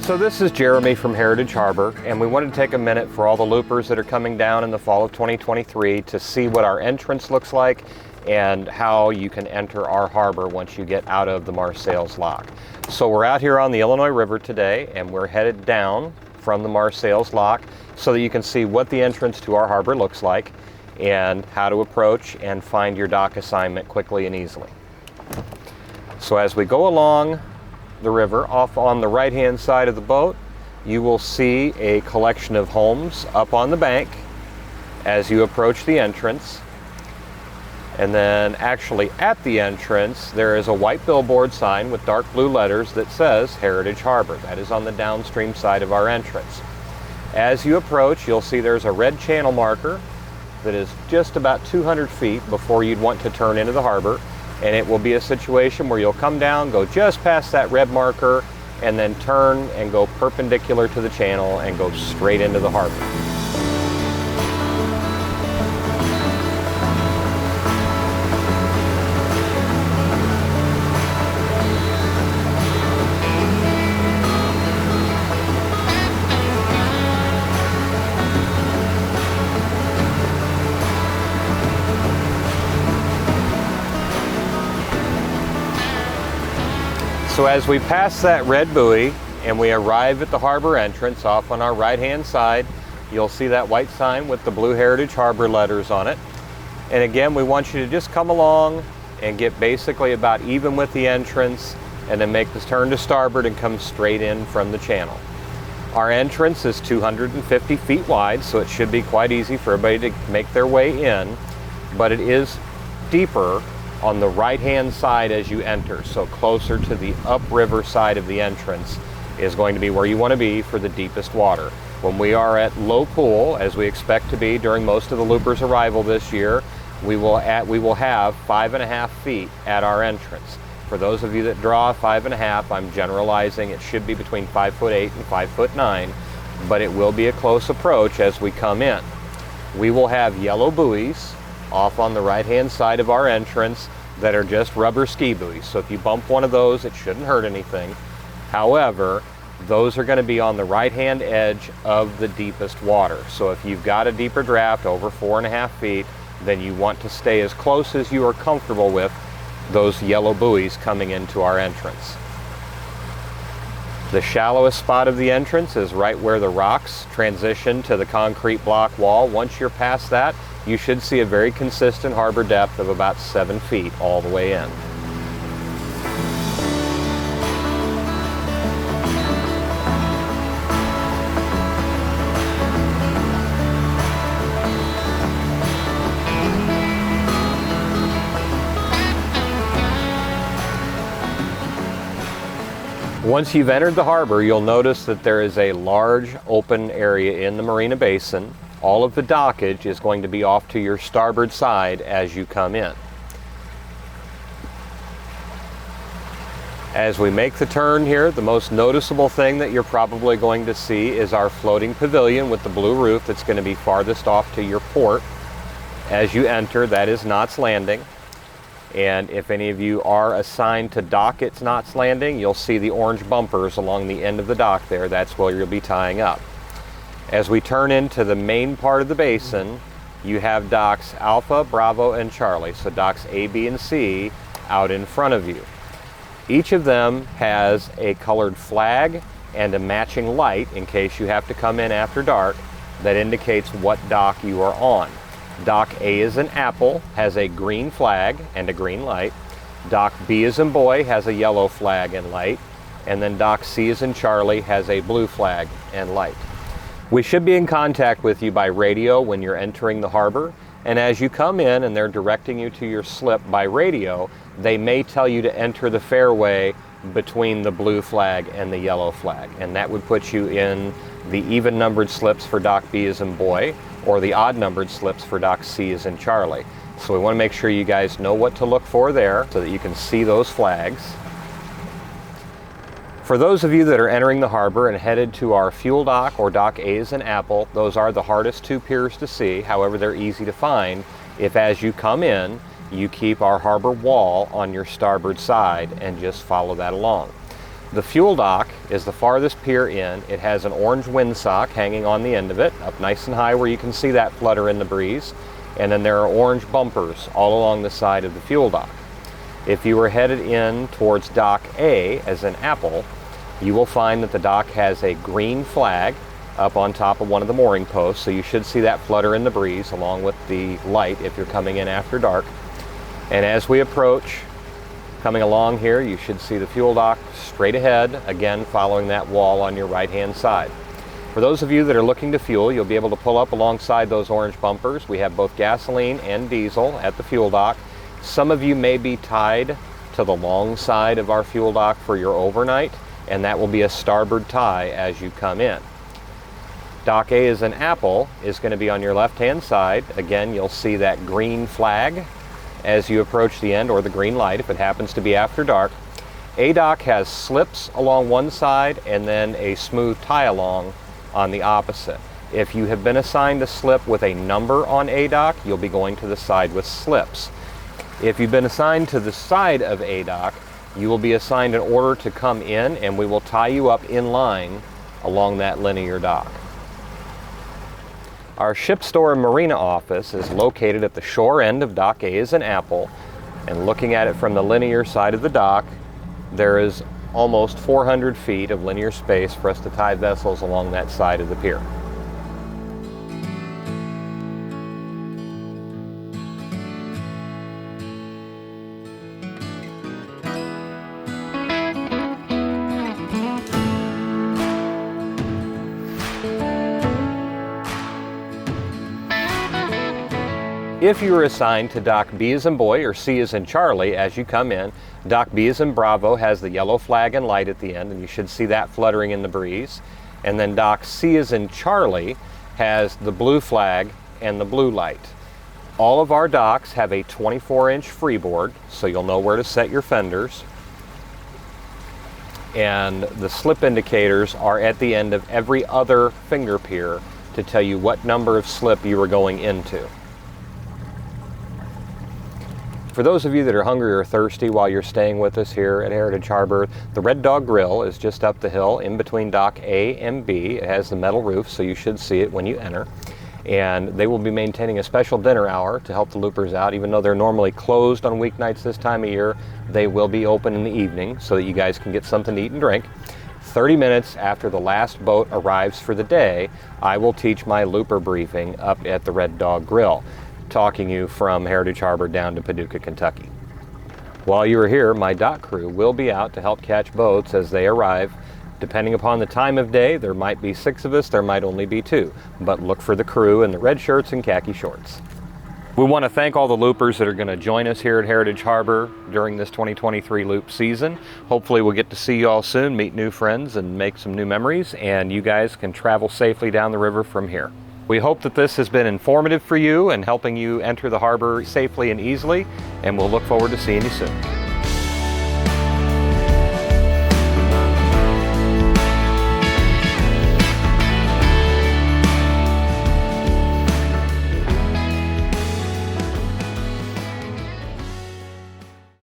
So this is Jeremy from Heritage Harbor, and we wanted to take a minute for all the loopers that are coming down in the fall of 2023 to see what our entrance looks like and how you can enter our harbor once you get out of the Marseilles Lock. So we're out here on the Illinois River today, and we're headed down from the Marseilles Lock so that you can see what the entrance to our harbor looks like and how to approach and find your dock assignment quickly and easily. So as we go along the river, off on the right hand side of the boat, you will see a collection of homes up on the bank as you approach the entrance. And then actually at the entrance there is a white billboard sign with dark blue letters that says Heritage Harbor. That is on the downstream side of our entrance. As you approach, you'll see there's a red channel marker that is just about 200 feet before you'd want to turn into the harbor. And it will be a situation where you'll come down, go just past that red marker, and then turn and go perpendicular to the channel and go straight into the harbor. So as we pass that red buoy and we arrive at the harbor entrance, off on our right hand side, you'll see that white sign with the blue Heritage Harbor letters on it. And again, we want you to just come along and get basically about even with the entrance, and then make this turn to starboard and come straight in from the channel. Our entrance is 250 feet wide, so it should be quite easy for everybody to make their way in, but it is deeper on the right hand side as you enter, so closer to the upriver side of the entrance is going to be where you want to be for the deepest water. When we are at low pool, as we expect to be during most of the loopers' arrival this year, we will have 5.5 feet at our entrance. For those of you that draw 5.5, I'm generalizing, it should be between 5'8" and 5'9", but it will be a close approach as we come in. We will have yellow buoys off on the right hand side of our entrance that are just rubber ski buoys. So if you bump one of those, it shouldn't hurt anything. However, those are going to be on the right hand edge of the deepest water. So if you've got a deeper draft over 4.5 feet, then you want to stay as close as you are comfortable with those yellow buoys coming into our entrance. The shallowest spot of the entrance is right where the rocks transition to the concrete block wall. Once you're past that, you should see a very consistent harbor depth of about 7 feet all the way in. Once you've entered the harbor, you'll notice that there is a large open area in the Marina Basin. All of the dockage is going to be off to your starboard side as you come in. As we make the turn here, the most noticeable thing that you're probably going to see is our floating pavilion with the blue roof that's going to be farthest off to your port. As you enter, that is Knots Landing. And if any of you are assigned to dock at Knots Landing, you'll see the orange bumpers along the end of the dock there. That's where you'll be tying up. As we turn into the main part of the basin, you have docks Alpha, Bravo, and Charlie. So docks A, B, and C out in front of you. Each of them has a colored flag and a matching light in case you have to come in after dark that indicates what dock you are on. Dock A is an apple, has a green flag and a green light. Dock B is in boy, has a yellow flag and light. And then dock C is in Charlie, has a blue flag and light. We should be in contact with you by radio when you're entering the harbor. And as you come in and they're directing you to your slip by radio, they may tell you to enter the fairway between the blue flag and the yellow flag. And that would put you in the even numbered slips for dock B as in boy, or the odd numbered slips for dock C as in Charlie. So we want to make sure you guys know what to look for there so that you can see those flags. For those of you that are entering the harbor and headed to our fuel dock or dock A as in apple, those are the hardest two piers to see. However, they're easy to find if as you come in, you keep our harbor wall on your starboard side and just follow that along. The fuel dock is the farthest pier in. It has an orange windsock hanging on the end of it, up nice and high where you can see that flutter in the breeze. And then there are orange bumpers all along the side of the fuel dock. If you are headed in towards Dock A, as in Apple, you will find that the dock has a green flag up on top of one of the mooring posts, so you should see that flutter in the breeze along with the light if you're coming in after dark. And as we approach, coming along here, you should see the fuel dock straight ahead, again following that wall on your right-hand side. For those of you that are looking to fuel, you'll be able to pull up alongside those orange bumpers. We have both gasoline and diesel at the fuel dock. Some of you may be tied to the long side of our fuel dock for your overnight, and that will be a starboard tie as you come in. Dock A is an Apple, is going to be on your left-hand side. Again, you'll see that green flag as you approach the end, or the green light if it happens to be after dark. A dock has slips along one side and then a smooth tie-along on the opposite. If you have been assigned a slip with a number on A dock, you'll be going to the side with slips. If you've been assigned to the side of A dock, you will be assigned an order to come in, and we will tie you up in line along that linear dock. Our ship store and marina office is located at the shore end of Dock A as an Apple, and looking at it from the linear side of the dock, there is almost 400 feet of linear space for us to tie vessels along that side of the pier. If you are assigned to Dock B as in boy or C as in Charlie as you come in, Dock B as in Bravo has the yellow flag and light at the end, and you should see that fluttering in the breeze. And then Dock C as in Charlie has the blue flag and the blue light. All of our docks have a 24-inch freeboard, so you'll know where to set your fenders. And the slip indicators are at the end of every other finger pier to tell you what number of slip you are going into. For those of you that are hungry or thirsty while you're staying with us here at Heritage Harbor, the Red Dog Grill is just up the hill in between Dock A and B. It has the metal roof, so you should see it when you enter. And they will be maintaining a special dinner hour to help the loopers out. Even though they're normally closed on weeknights this time of year, they will be open in the evening so that you guys can get something to eat and drink. 30 minutes after the last boat arrives for the day, I will teach my looper briefing up at the Red Dog Grill, talking you from Heritage Harbor down to Paducah, Kentucky. While you are here, my dock crew will be out to help catch boats as they arrive. Depending upon the time of day, there might be 6 of us, there might only be 2, but look for the crew in the red shirts and khaki shorts. We want to thank all the loopers that are going to join us here at Heritage Harbor during this 2023 loop season. Hopefully we'll get to see you all soon, meet new friends, and make some new memories, and you guys can travel safely down the river from here. We hope that this has been informative for you and helping you enter the harbor safely and easily, and we'll look forward to seeing you soon.